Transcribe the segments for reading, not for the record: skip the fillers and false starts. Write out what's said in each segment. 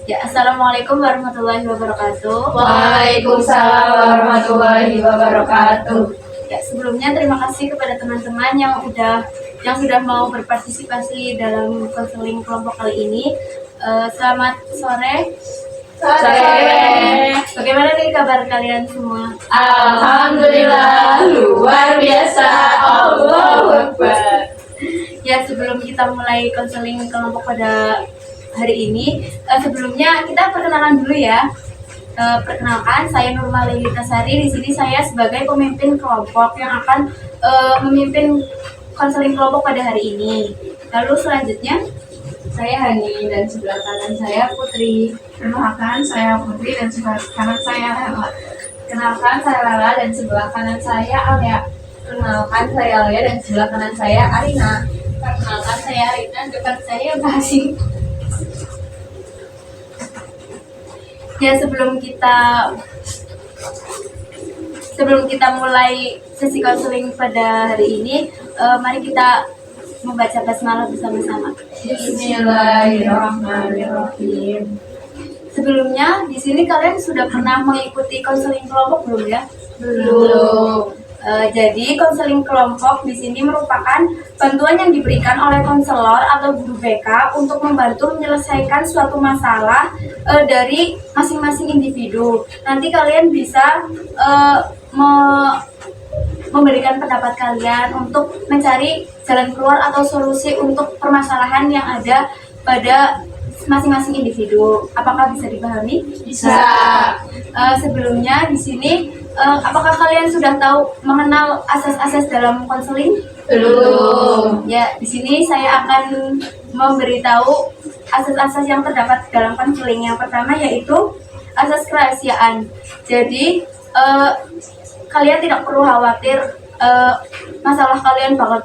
Ya, Assalamualaikum warahmatullahi wabarakatuh. Waalaikumsalam warahmatullahi wabarakatuh. Ya, sebelumnya terima kasih kepada teman-teman yang sudah mau berpartisipasi dalam konseling kelompok kali ini. Selamat sore. Bagaimana nih kabar kalian semua? Alhamdulillah, luar biasa. Allahu Akbar. Ya, sebelum kita mulai konseling kelompok pada hari ini, sebelumnya kita perkenalan dulu ya. Perkenalkan, saya Nurma Lelita Sari. Di sini saya sebagai pemimpin kelompok yang akan memimpin konseling kelompok pada hari ini. Lalu selanjutnya, Saya Hani dan sebelah kanan saya Putri. Perkenalkan, saya Putri dan sebelah kanan saya Lela. Kenalkan, saya Lala dan sebelah kanan saya Alia. Kenalkan, saya Alia dan sebelah kanan saya Arina. perkenalkan saya Rina, depan saya Basi. Ya, sebelum kita mulai sesi konseling pada hari ini, mari kita membaca basmalah bersama-sama. Bismillahirrahmanirrahim. Sebelumnya, di sini kalian sudah pernah mengikuti konseling kelompok belum ya? Belum. Jadi konseling kelompok di sini merupakan bantuan yang diberikan oleh konselor atau guru BK untuk membantu menyelesaikan suatu masalah dari masing-masing individu. Nanti kalian bisa memberikan pendapat kalian untuk mencari jalan keluar atau solusi untuk permasalahan yang ada pada masing-masing individu. Apakah bisa dipahami? Bisa. Sebelumnya di sini, apakah kalian sudah tahu mengenal asas-asas dalam konseling? Belum. Ya, di sini saya akan memberitahu asas-asas yang terdapat dalam konseling. Yang pertama yaitu asas kerahasiaan. Jadi kalian tidak perlu khawatir masalah kalian bakal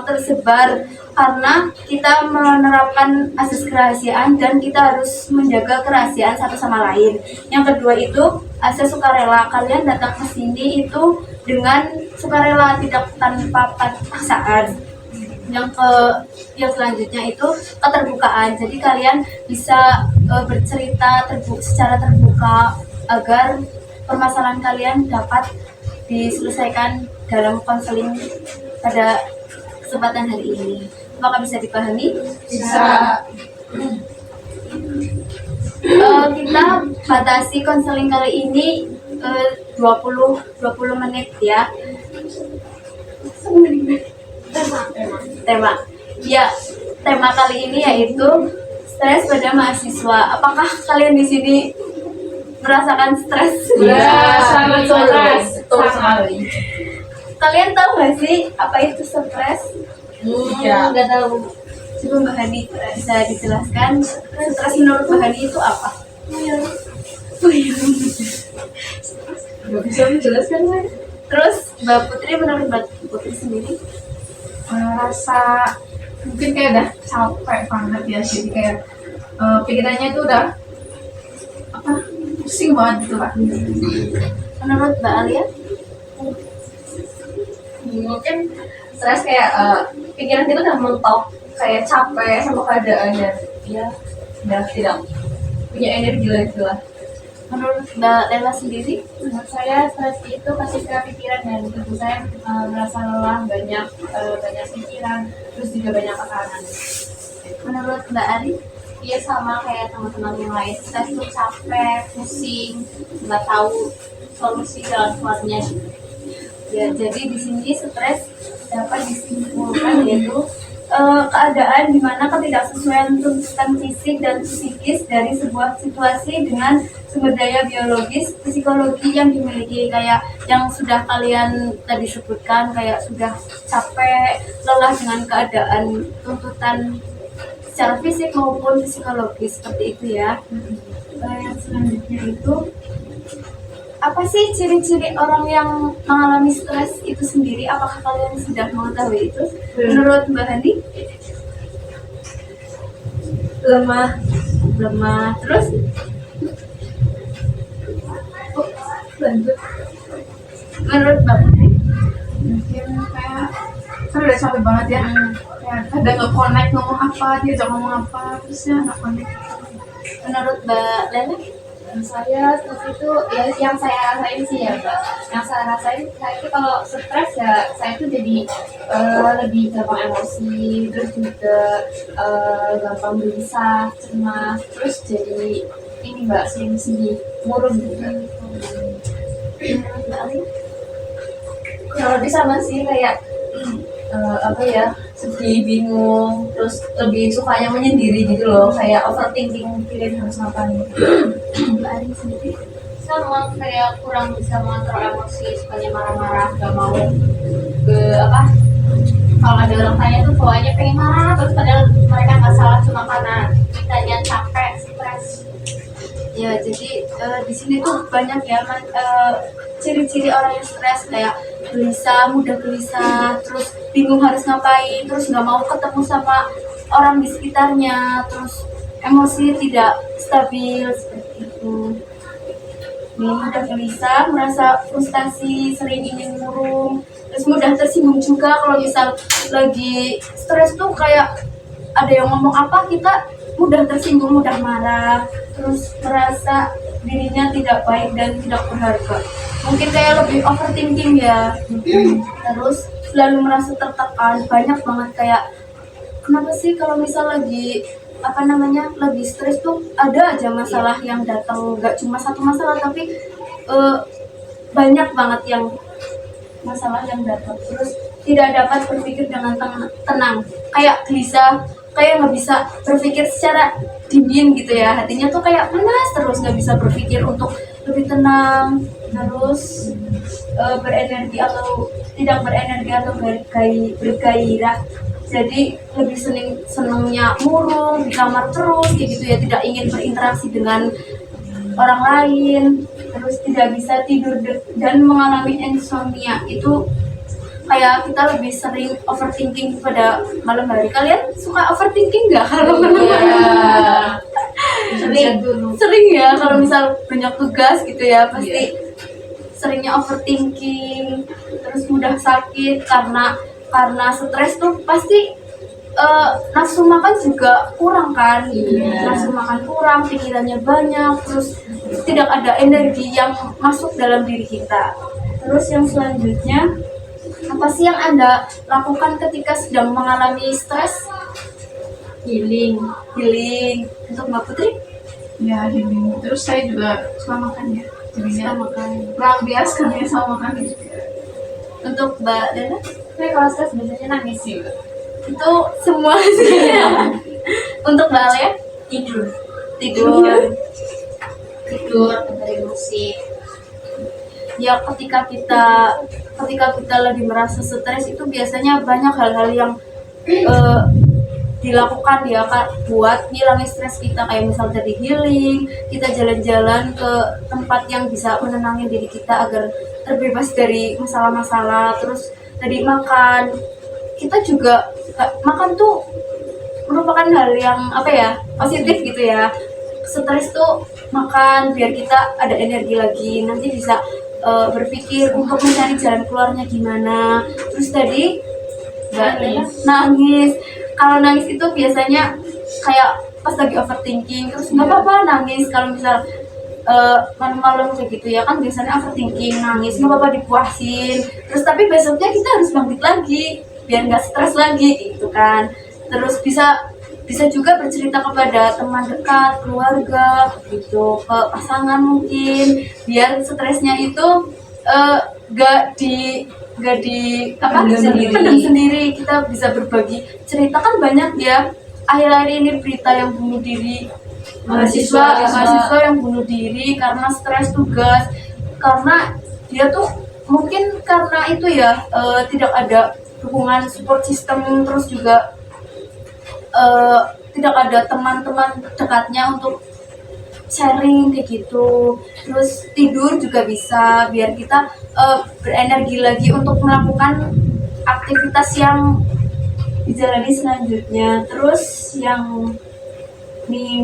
tersebar karena kita menerapkan asas kerahasiaan dan kita harus menjaga kerahasiaan satu sama lain. Yang kedua itu asas sukarela. Kalian datang ke sini itu dengan sukarela, tidak tanpa paksaan. Yang selanjutnya itu keterbukaan. Jadi kalian bisa bercerita secara terbuka agar permasalahan kalian dapat diselesaikan dalam konseling pada kesempatan hari ini. Apakah bisa dipahami? Bisa. Kita batasi konseling kali ini 20 menit ya. Tema. Ya, tema kali ini yaitu stres pada mahasiswa. Apakah kalian di sini merasakan stres? Ya, sangat stres. Betul sekali. Kalian tahu nggak sih apa itu stres? Ya. Nggak tahu. Coba Mbak Hani bisa dijelaskan stres menurut Mbak Hani itu apa? Gak bisa menjelaskan kan? Terus Mbak Putri, menurut Mbak Putri sendiri? Merasa mungkin kayak udah capek banget ya, jadi kayak pikirannya itu udah pusing banget gitu lah. Menurut Mbak Alia? Mungkin stres kayak pikiran kita udah mentok, kayak capek sama keadaannya. Ya, udah tidak punya energi lagi lah. Menurut Mbak Lela sendiri? Menurut saya stres itu ketika pikiran dan tubuh saya merasa lelah, banyak pikiran, terus juga banyak tekanan. Menurut Mbak Ari? Iya, sama kayak teman-teman yang lain. Stres itu capek, pusing, nggak tahu solusi jalan keluarnya. Ya, jadi di sini stres dapat disimpulkan yaitu keadaan di mana ketidaksesuaian tuntutan fisik dan psikis dari sebuah situasi dengan sumber daya biologis, psikologi yang dimiliki, kayak yang sudah kalian tadi sebutkan, kayak sudah capek, lelah dengan keadaan tuntutan secara fisik maupun psikologis, seperti itu ya. Yang selanjutnya itu apa sih ciri-ciri orang yang mengalami stres itu sendiri? Apakah kalian sudah mengetahui itu? Menurut Mbak Hani? Lemah. Terus? Lanjut. Menurut Mbak Putri? Mungkin kayak kan udah capek banget ya. Kayak kadang nggak connect ngomong apa, dia ngomong apa, terusnya nggak connect. menurut Mbak Lena? Saya seperti itu ya, yang saya rasain sih ya Mbak. Yang saya rasain, saya itu kalau stres ya saya itu jadi lebih gampang emosi, terus juga gampang gelisah, cemas, terus jadi ini Mbak, sering sedih, murung juga. Menurut Mbak Alin? Kurang lebih sama sih kayak apa ya, sedih, bingung, terus lebih sukanya menyendiri gitu loh, kayak overthinking mikirin harus ngapain. Mbak Alin sendiri? Sama kayak kurang bisa mengontrol emosi, sukanya marah-marah, gak mau ke apa, kalau ada orang tanya tuh bawaannya pengen marah terus padahal mereka nggak salah, cuma karena kitanya capek, stres. Ya, jadi di sini tuh banyak ya ciri-ciri orang yang stres, kayak gelisah, mudah gelisah, terus bingung harus ngapain, terus nggak mau ketemu sama orang di sekitarnya, terus emosi tidak stabil seperti itu. Nih, mudah gelisah, merasa frustasi, sering ingin murung, terus mudah tersinggung juga kalau misal lagi stres tuh kayak ada yang ngomong apa kita mudah tersinggung, mudah marah, terus merasa dirinya tidak baik dan tidak berharga. Mungkin kayak lebih overthinking ya. Terus selalu merasa tertekan, banyak banget kayak kenapa sih kalau misal lagi lagi stres tuh ada aja masalah yang datang, nggak cuma satu masalah tapi banyak banget yang masalah yang datang. Terus tidak dapat berpikir dengan tenang, kayak gelisah, kayak nggak bisa berpikir secara dingin gitu ya, hatinya tuh kayak panas terus, nggak bisa berpikir untuk lebih tenang, terus berenergi atau tidak berenergi atau bergairah, jadi lebih senengnya murung di kamar terus kayak gitu ya, tidak ingin berinteraksi dengan orang lain, terus tidak bisa tidur dan mengalami insomnia. Itu kayak kita lebih sering overthinking pada malam hari. Kalian suka overthinking nggak kalau malam hari? Sering ya, kalau misal banyak tugas gitu ya pasti seringnya overthinking, terus mudah sakit karena stres tuh pasti nafsu makan juga kurang kan, nafsu makan kurang, pikirannya banyak, terus tidak ada energi yang masuk dalam diri kita. Terus yang selanjutnya, apa sih yang Anda lakukan ketika sedang mengalami stres? Healing untuk Mbak Putri? Ya healing. Terus saya juga suka makan ya, jadinya Suka makan. melampiaskan ya sama makan. Untuk Mbak Dana? Tapi kalau stres biasanya nangis sih Mbak. Itu semua sih. Untuk Mbak Alia? Tidur. Tidur, dengerin musik. Ya ketika kita lagi merasa stres itu biasanya banyak hal-hal yang dilakukan ya Kak, buat ngilangin stres kita, kayak misal tadi healing, kita jalan-jalan ke tempat yang bisa menenangin diri kita agar terbebas dari masalah-masalah. Terus tadi makan, kita juga makan tuh merupakan hal yang positif gitu ya. Stres tuh makan biar kita ada energi lagi, nanti bisa berpikir untuk mencari jalan keluarnya gimana. Terus tadi nangis. Kalau nangis itu biasanya kayak pas lagi overthinking, terus nggak apa-apa nangis. Kalau misal malam-malam kayak gitu ya kan biasanya overthinking, nangis nggak apa-apa, dipuasin. Terus tapi besoknya kita harus bangkit lagi biar nggak stres lagi gitu kan. Terus bisa juga bercerita kepada teman dekat, keluarga gitu, ke pasangan mungkin, biar stresnya itu gak pendam sendiri. Kita bisa berbagi cerita, kan banyak ya akhir-akhir ini berita yang bunuh diri, mahasiswa yang bunuh diri karena stres tugas, karena dia tuh mungkin karena itu ya tidak ada dukungan support system, terus juga tidak ada teman-teman dekatnya untuk sharing kayak gitu. Terus tidur juga bisa biar kita berenergi lagi untuk melakukan aktivitas yang dijalani selanjutnya. Terus yang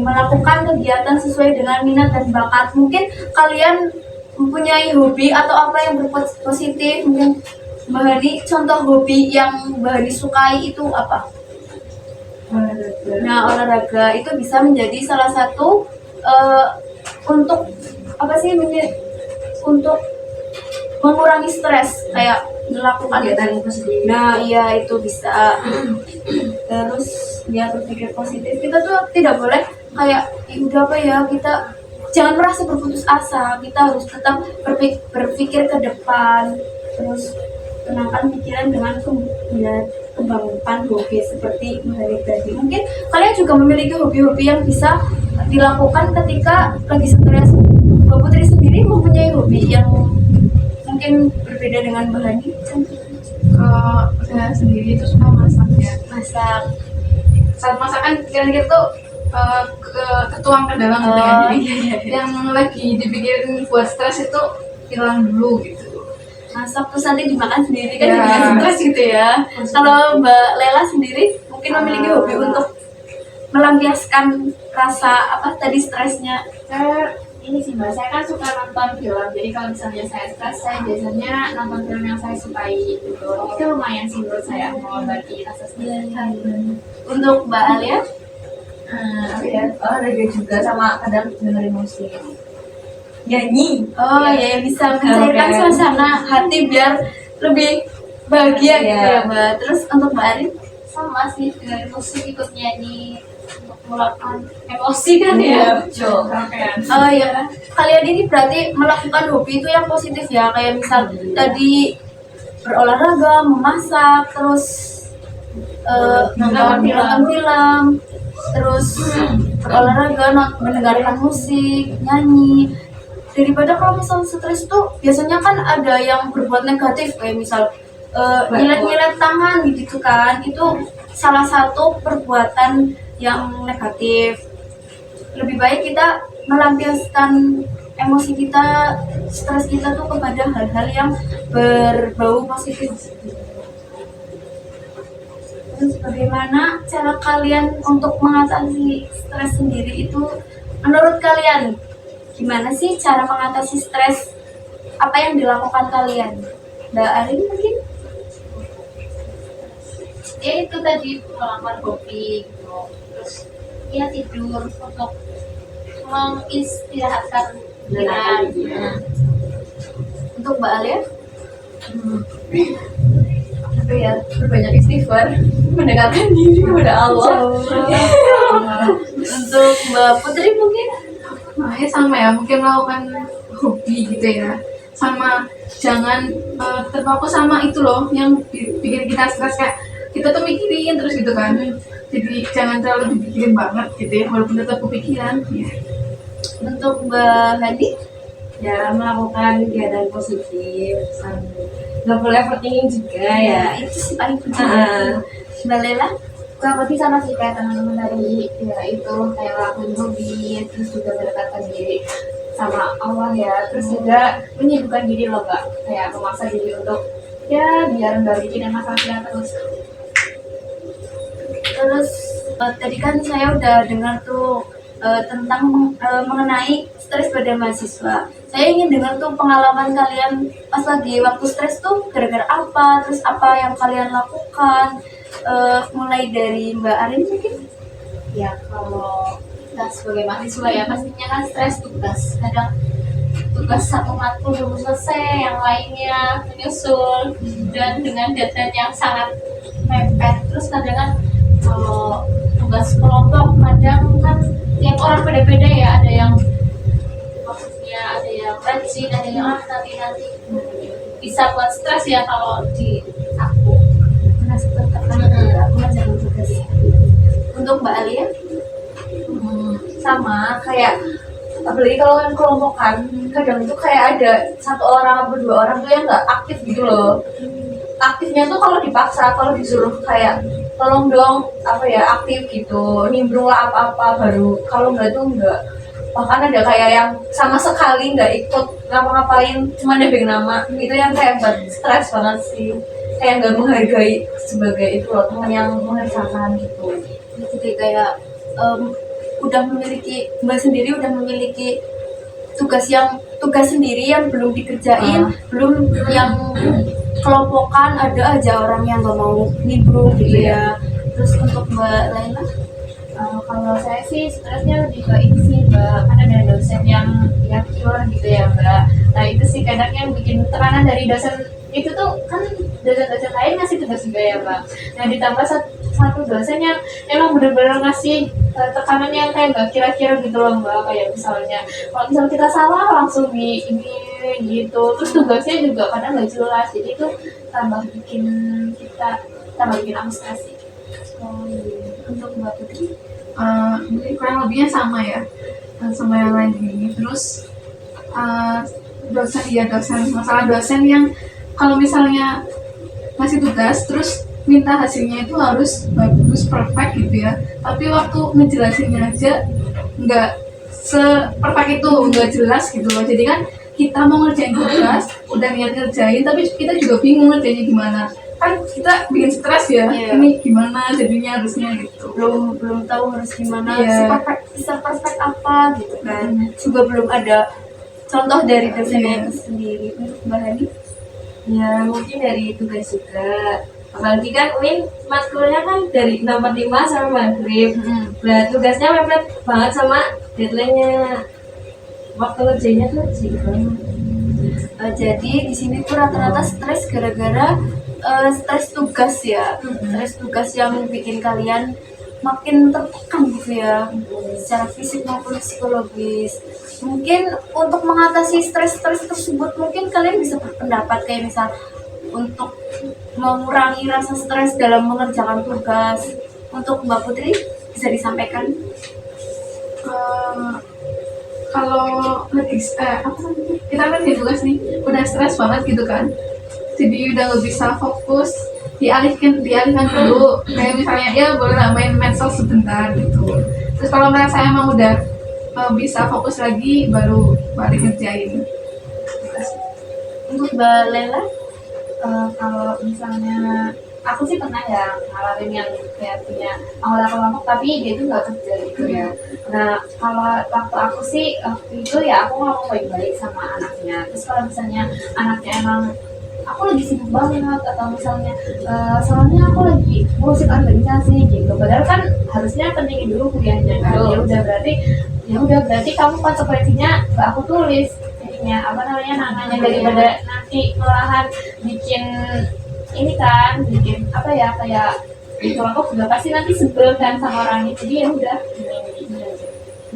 melakukan kegiatan sesuai dengan minat dan bakat. Mungkin kalian mempunyai hobi atau apa yang berpositif. Mungkin Mbak Hani, contoh hobi yang Mbak Hani sukai itu apa? Nah, olahraga itu bisa menjadi salah satu eh, untuk apa sih untuk mengurangi stres kayak melakukan Kegiatan itu sendiri. nah iya itu bisa. Terus ya berpikir positif, kita tuh tidak boleh kayak "Ih, udah apa ya, kita jangan merasa berputus asa, kita harus tetap berpikir ke depan, terus tenangkan pikiran dengan kembangkan hobi seperti menari tadi. Mungkin kalian juga memiliki hobi-hobi yang bisa dilakukan ketika lagi stres. Mbak Putri sendiri mempunyai hobi yang mungkin berbeda dengan Mbak Hani? Kalau saya sendiri itu suka masak ya. Masak. Saat masakan kira-kira tuh ketuang ke dalam gitu kan. Jadi yang lagi dipikirin buat stres itu hilang dulu gitu. Masak terus nanti dimakan sendiri kan Ya. jadi stres gitu ya. Kalau Mbak Lela sendiri mungkin memiliki hobi untuk melampiaskan rasa apa tadi stresnya. Saya ini sih mbak, saya kan suka nonton film. Jadi kalau misalnya saya stres, saya biasanya nonton film yang saya sukai gitu. Itu lumayan sih menurut saya mengobati rasa stres. Untuk Mbak Alia, Apa ya? Olahraga juga sama kadang dengerin musik. Nyanyi. oh ya bisa mencairkan Oke. suasana hati biar lebih bahagia gitu Iya. ya Mbak. Terus untuk Mbak Arin, Sama sih, dengan musik ikut nyanyi untuk melakukan emosi kan ya. Betul. Karaokean. oh ya kalian ini berarti melakukan hobi itu yang positif ya, kayak misal tadi berolahraga, memasak, terus Nonton film, terus berolahraga, mendengarkan musik, nyanyi. Daripada kalau misal stres tuh biasanya kan ada yang berbuat negatif kayak misal nyilet-nyilet tangan gitu kan, itu salah satu perbuatan yang negatif. Lebih baik kita melampiaskan emosi kita, stres kita tuh kepada hal-hal yang berbau positif. Terus bagaimana cara kalian untuk mengatasi stres sendiri itu menurut kalian? Gimana sih cara mengatasi stres? Apa yang dilakukan kalian? Mbak Arin mungkin? Ya itu tadi melakukan hobi gitu. Terus ya tidur untuk mengistirahatkan pikiran. Untuk Mbak Alia? Apa ya? Berbanyak istighfar, mendekatkan diri kepada Allah. Untuk Mbak Putri mungkin? Nah, ya sama ya, mungkin melakukan hobi gitu ya. Sama jangan terpaku sama itu loh yang bikin kita stres, kayak kita tuh mikirin terus gitu kan. Jadi jangan terlalu dipikirin banget gitu ya, walaupun tetap kepikiran. Ya. Untuk Mbak Hadi? Ya, melakukan kegiatan positif. Nggak boleh overthinking juga ya. Itu sih paling penting. Ah. Mbak Lela? Kurang lebih sama sih kayak teman-teman tadi, ya itu kayak ngelakuin hobi, terus juga mendekatkan diri sama Allah ya, terus juga menyibukkan diri loh mbak, kayak memaksa diri untuk ya biar nggak bikin masalah kita terus. Terus tadi kan saya udah dengar tuh tentang mengenai stres pada mahasiswa. Saya ingin dengar tuh pengalaman kalian pas lagi waktu stres tuh gara-gara apa, terus apa yang kalian lakukan. Mulai dari Mbak Arin mungkin? Ya kalau kita sebagai mahasiswa ya pastinya kan stres tugas, kadang tugas satu matkul belum selesai, yang lainnya menyusul dan dengan deadline yang sangat mepet. Terus kadang kan kalau tugas kelompok kadang kan tiap orang beda-beda ya, ada yang maksudnya ada yang rajin, ada yang nanti bisa buat stres ya kalau di aku. Merasa tertekan mengerjakan tugas. Untuk Mbak Alia? Sama kayak apalagi kalau kan kelompokan, kadang itu kayak ada satu orang atau dua orang tuh yang nggak aktif gitu loh. Aktifnya tuh kalau dipaksa, kalau disuruh kayak tolong dong apa ya aktif gitu, nimbrung lah apa-apa, baru kalau nggak tuh nggak. Bahkan ada kayak yang sama sekali nggak ikut ngapa-ngapain, cuma nebeng nama, itu yang kayak buat stres banget sih, kayak nggak menghargai sebagai itu loh teman yang mengerjakan gitu. Jadi kayak udah memiliki, Mbak sendiri udah memiliki tugas sendiri yang belum dikerjain, belum yang kelompokan, ada aja orang yang nggak mau nimbrung gitu ya. Terus untuk Mbak Laila? Kalau saya sih stresnya lebih ke ini sih Mbak, kan ada dosen yang killer gitu ya Mbak. Nah itu sih kadang yang bikin tekanan dari dosen itu tuh kan dosen-dosen lain ngasih tugas juga ya Mbak. Nah ditambah satu dosen yang emang bener-bener ngasih tekanan yang kayak gak kira-kira gitu loh Mbak. Kayak misalnya kalau misalnya kita salah langsung di ini gitu. Terus tugasnya juga kadang gak jelas. Jadi itu tambah bikin aku stres sih. Oh, iya. Untuk Mbak Putri, Mungkin kurang lebihnya sama ya, sama yang lain ini. Terus dosen masalah dosen yang kalau misalnya ngasih tugas terus minta hasilnya itu harus bagus perfect gitu ya, tapi waktu ngejelasinnya aja nggak se-perfect itu, nggak jelas gitu loh. Jadi kan kita mau ngerjain tugas udah niat ngerjain tapi kita juga bingung ngerjainnya gimana, kan kita bikin stres ya. Iya. Ini gimana jadinya harusnya gitu. belum tahu harus gimana, Iya. bisa perfect apa gitu kan. Juga belum ada contoh dari dosennya Iya. itu sendiri. Untuk Mbak Hani, Ya mungkin dari tugas juga. Apalagi kan Win matkulnya kan dari 6.45 sampai maghrib. Nah tugasnya mepet banget sama deadline-nya. Waktu ngerjainnya tuh sih banget. jadi di sini tuh rata-rata stres gara-gara stres tugas ya. Stres tugas yang bikin kalian makin tertekan gitu ya, secara fisik maupun psikologis. Mungkin untuk mengatasi stres-stres tersebut mungkin kalian bisa berpendapat kayak misal untuk mengurangi rasa stres dalam mengerjakan tugas. Untuk Mbak Putri bisa disampaikan. Eh, Kalau lagi apa namanya, kita kan di tugas nih udah stres banget gitu kan, jadi udah nggak bisa fokus, dialihkan dulu, kayak misalnya ya boleh lah main medsos sebentar gitu. Terus kalau merasa emang udah bisa fokus lagi baru balik ngerjain. Untuk Mbak Lela, Kalau misalnya aku sih pernah ya ngalamin yang kayak punya anggota kelompok tapi dia tuh nggak kerja gitu ya. Nah kalau waktu aku sih waktu itu ya aku ngomong baik-baik sama anaknya. Terus kalau misalnya anaknya emang aku lagi sibuk banget atau misalnya soalnya aku lagi ngurusin organisasi gitu. Padahal kan harusnya pentingin dulu kuliahnya kan. Ya udah berarti kamu konsekuensinya nggak aku tulis. Jadinya apa namanya daripada nanti malahan bikin ini kan bikin apa ya kayak kelompok juga pasti nanti sebel kan sama orang itu. Jadi ya udah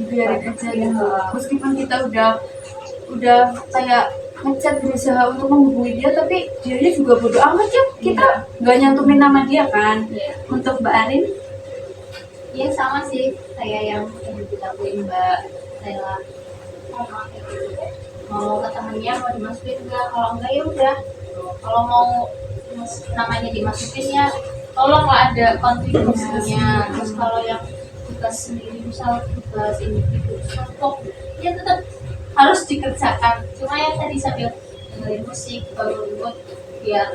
biarin aja ya. Meskipun kita udah kayak ngechat berusaha untuk menghubungi dia, tapi dia juga bodo amat ya. Kita nggak nyantumin nama dia kan. Iya. Untuk Mbak Arin, Iya sama sih kayak yang dilakuin Mbak Lela. Mau ke temennya mau dimasukin enggak, kalau enggak ya udah. Kalau mau namanya dimasukin ya tolonglah ada kontribusinya. Terus kalau yang tugas sendiri misal tugas individu kelompok ya tetap harus dikerjakan. Cuma ya tadi sambil dengerin musik baru biar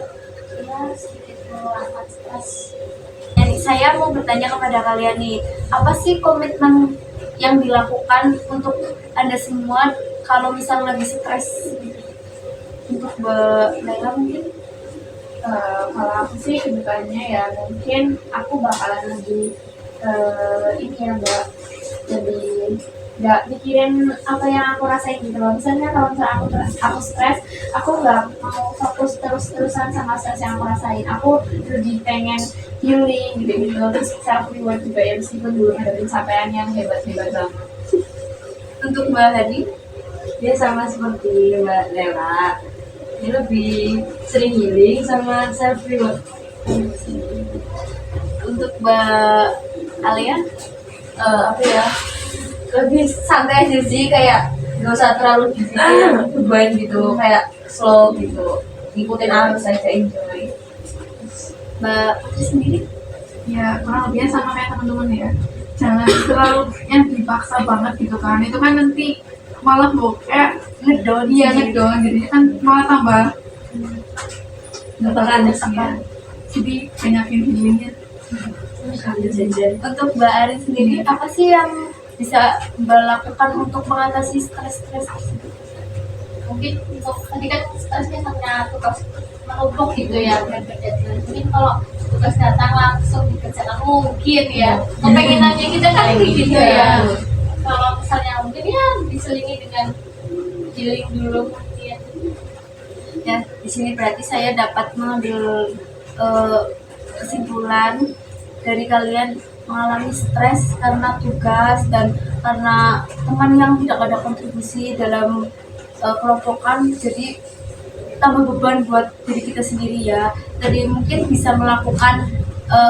ya sedikit mengangkat stres. jadi saya mau bertanya kepada kalian nih, apa sih komitmen yang dilakukan untuk Anda semua kalau misal lagi stres? Untuk Mbak Lela mungkin. Kalau aku sih kedepannya ya mungkin aku bakalan lebih ini ya Mbak, lebih nggak mikirin apa yang aku rasain gitu loh. Misalnya kalau misalnya aku stres, aku nggak mau fokus terus-terusan sama stres yang aku rasain. Aku lebih pengen healing gitu. Terus self reward juga ya meskipun dulu ada pencapaian yang hebat-hebat banget. Untuk Mbak Hadi, Dia sama seperti Mbak Lela. Dia lebih sering healing sama self reward. untuk Mbak Alia, Apa ya? Lebih santai aja sih, kayak nggak usah terlalu dipikir beban gitu, kayak slow gitu, ngikutin arus aja, enjoy. Mbak Putri sendiri. Ya kurang lebihnya sama kayak teman-teman ya, jangan terlalu yang dipaksa banget gitu kan, itu kan nanti malah kayak Ngedown dia sendiri. ngedown, jadi kan malah tambah Tekanan sih ya. Jadi banyakin healingnya. Sambil jajan. Untuk Mbak Arin sendiri, apa sih yang bisa Mbak lakukan untuk mengatasi stres-stres tersebut? Mungkin untuk tadi kan stresnya karena tugas menumpuk gitu ya, dan deadline. Mungkin kalau tugas datang langsung dikerjakan mungkin ya. Kepengenannya kita kan gitu ya. Kalau misalnya mungkin ya diselingi dengan healing dulu mungkin. Ya, di sini berarti saya dapat mengambil kesimpulan dari kalian mengalami stres karena tugas dan karena teman yang tidak ada kontribusi dalam kelompokan, jadi tambah beban buat diri kita sendiri ya. Jadi mungkin bisa melakukan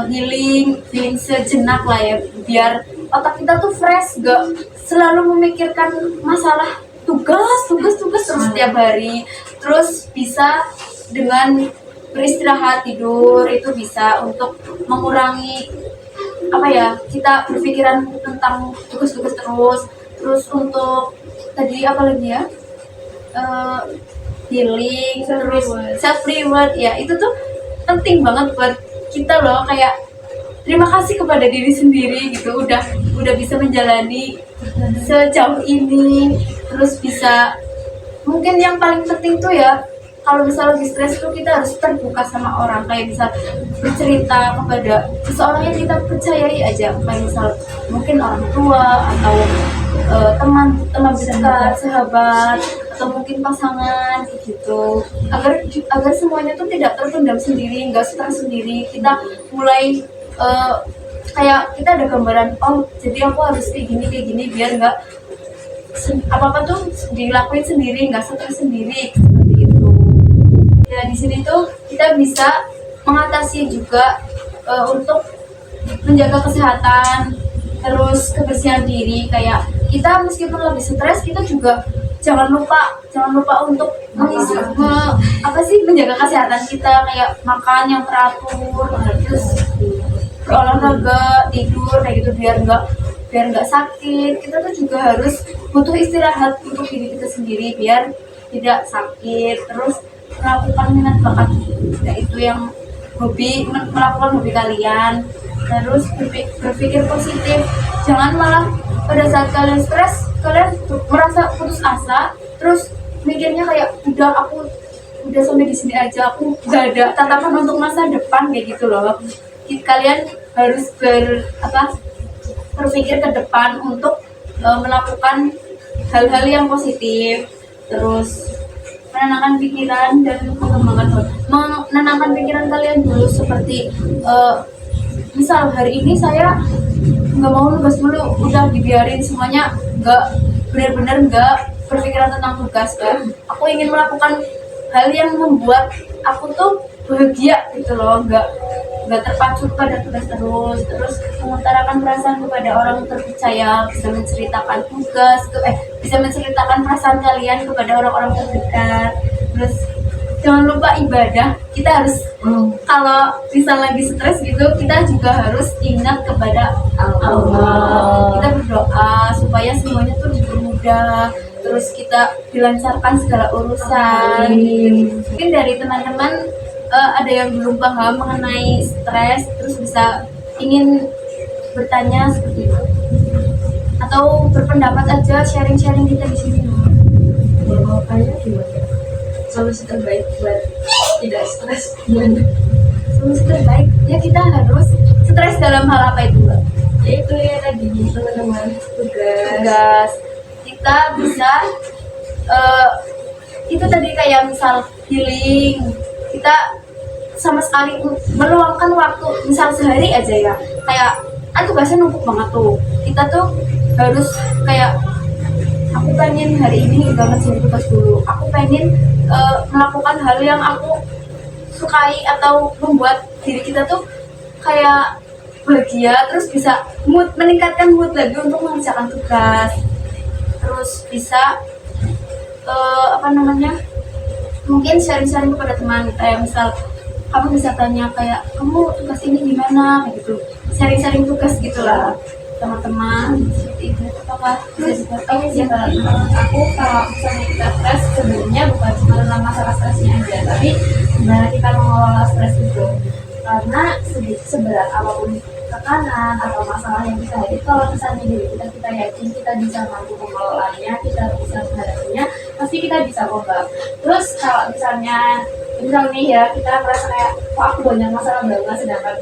healing sejenak lah ya, biar otak kita tuh fresh, gak selalu memikirkan masalah tugas terus setiap hari. Terus bisa dengan beristirahat, tidur itu bisa untuk mengurangi apa ya, kita berpikiran tentang tugas-tugas terus untuk tadi apa lagi ya, healing, terus self reward ya, itu tuh penting banget buat kita loh, kayak terima kasih kepada diri sendiri gitu, udah bisa menjalani sejauh ini. Terus bisa, mungkin yang paling penting tuh ya, kalau misal lagi stres tuh kita harus terbuka sama orang, kayak bisa bercerita kepada seseorang yang kita percayai aja, kayak misal mungkin orang tua atau teman dekat, sahabat, atau mungkin pasangan gitu, agar semuanya tuh tidak terpendam sendiri, nggak stres sendiri. Kita mulai kayak kita ada gambaran, oh jadi aku harus kayak gini biar nggak apa tuh dilakuin sendiri, nggak stres sendiri seperti itu. Ya di sini tuh kita bisa mengatasi juga untuk menjaga kesehatan, terus kebersihan diri. Kayak kita meskipun lagi stres, kita juga jangan lupa untuk menjaga kesehatan kita, kayak makan yang teratur, terus berolahraga, tidur kayak gitu, biar nggak sakit. Kita tuh juga harus butuh istirahat untuk diri kita sendiri biar tidak sakit. Terus melakukan minat bakat, yaitu yang melakukan hobi kalian. Terus berpikir positif, jangan malah pada saat kalian stres kalian merasa putus asa, terus mikirnya kayak aku udah sampai di sini aja, aku gak ada tatapan untuk masa depan kayak gitu loh. Kalian harus berpikir ke depan untuk melakukan hal-hal yang positif. Terus menenangkan pikiran dan menenangkan pikiran kalian dulu, seperti misal hari ini saya nggak mau nugas dulu, udah dibiarin semuanya, nggak benar-benar nggak berpikiran tentang tugas kan. Aku ingin melakukan hal yang membuat aku tuh bahagia gitu loh, nggak terpacu pada tugas terus mengutarakan perasaan kepada orang terpercaya, bisa menceritakan bisa menceritakan perasaan kalian kepada orang-orang terdekat. Terus jangan lupa ibadah, kita harus kalau bisa lagi stres gitu, kita juga harus ingat kepada Allah. Kita berdoa supaya semuanya tuh dipermudah, terus kita dilancarkan segala urusan. Mungkin dari teman-teman ada yang belum paham mengenai stres, terus bisa ingin bertanya seperti itu, atau berpendapat aja, sharing kita di sini. Jawabannya gimana? Solusi terbaik buat tidak stres gimana? Solusi terbaik ya, kita harus stres dalam hal apa itu, Mbak? Ya itu ya tadi teman-teman, tugas. Kita bisa itu tadi kayak misal healing, kita sama sekali meluangkan waktu, misal sehari aja ya, kayak tugasnya numpuk banget tuh, kita tuh harus kayak, aku pengen hari ini nggak ngerjain tugas dulu, aku pengen melakukan hal yang aku sukai atau membuat diri kita tuh kayak bahagia, terus bisa meningkatkan mood lagi untuk mengerjakan tugas. Terus bisa mungkin sharing-sharing kepada teman, kayak misal kamu bisa tanya kayak, kamu tugas ini gimana kayak gitu, sharing-sharing tugas gitulah sama teman seperti itu. Apakah bisa Iya, aku kalau misalnya kita stres, sebenarnya bukan cuma tentang masalah stresnya aja, tapi gimana kita mengelola stres itu. Karena seberat apapun tekanan atau masalah yang kita hadapi, kalau misalnya diri kita yakin kita bisa mampu mengelolanya, kita bisa menghadapinya, pasti kita bisa kok. Terus kalau misalnya misal nih ya kita merasa kayak kok aku banyak masalah banget, sedangkan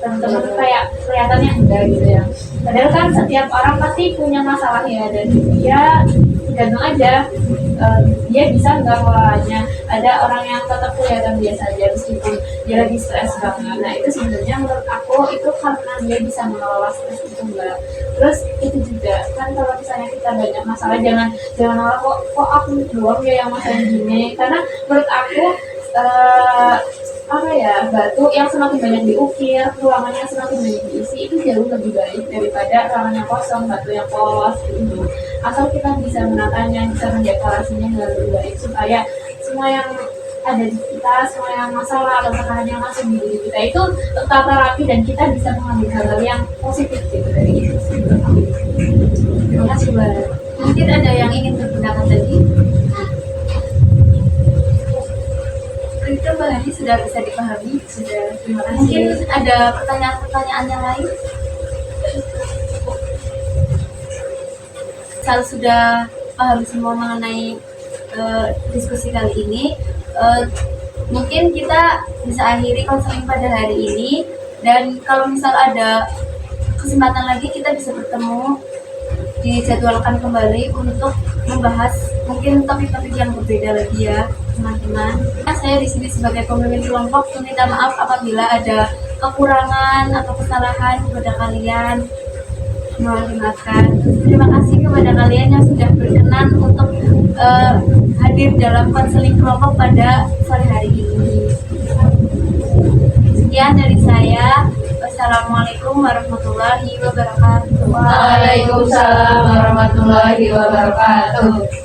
teman-teman tuh kayak kelihatannya enggak gitu ya. Padahal kan setiap orang pasti punya masalah ya, dan dia tergantung aja dia bisa nggak ngelolanya. Ada orang yang tetap kelihatan biasa aja meskipun dia lagi stres banget. Nah itu sebenarnya menurut aku itu karena dia bisa mengelola stres itu enggak. Terus itu juga kan kalau misalnya kita banyak masalah, jangan malah kok aku doang ya yang masalah gini, karena menurut aku apa ya, batu yang semakin banyak diukir, ruangan yang semakin banyak diisi itu jauh lebih baik daripada ruangan yang kosong, batu yang polos gitu. Asal kita bisa menatanya, bisa mendekorasinya dengan lebih baik supaya semua yang ada di kita, semua yang masalah atau tekanan yang masuk di diri kita itu tertata rapi dan kita bisa mengambil hal-hal yang positif gitu dari itu. Terima kasih Mbak. Mungkin ada yang ingin berpendapat lagi? Itu Mbak Hani sudah bisa dipahami. Sudah, terima kasih. Mungkin ada pertanyaan-pertanyaan yang lain? Kalau sudah paham semua mengenai diskusi kali ini, mungkin kita bisa akhiri konseling pada hari ini. Dan kalau misal ada kesempatan lagi, kita bisa bertemu, dijadwalkan kembali untuk membahas mungkin topik-topik yang berbeda lagi ya teman-teman. Saya di sini sebagai pemimpin kelompok meminta maaf apabila ada kekurangan atau kesalahan kepada kalian. Mohon dimaafkan. Terima kasih kepada kalian yang sudah berkenan untuk hadir dalam konseling kelompok pada sore hari ini. Sekian dari saya. Wassalamualaikum warahmatullahi wabarakatuh. Waalaikumsalam warahmatullahi wabarakatuh.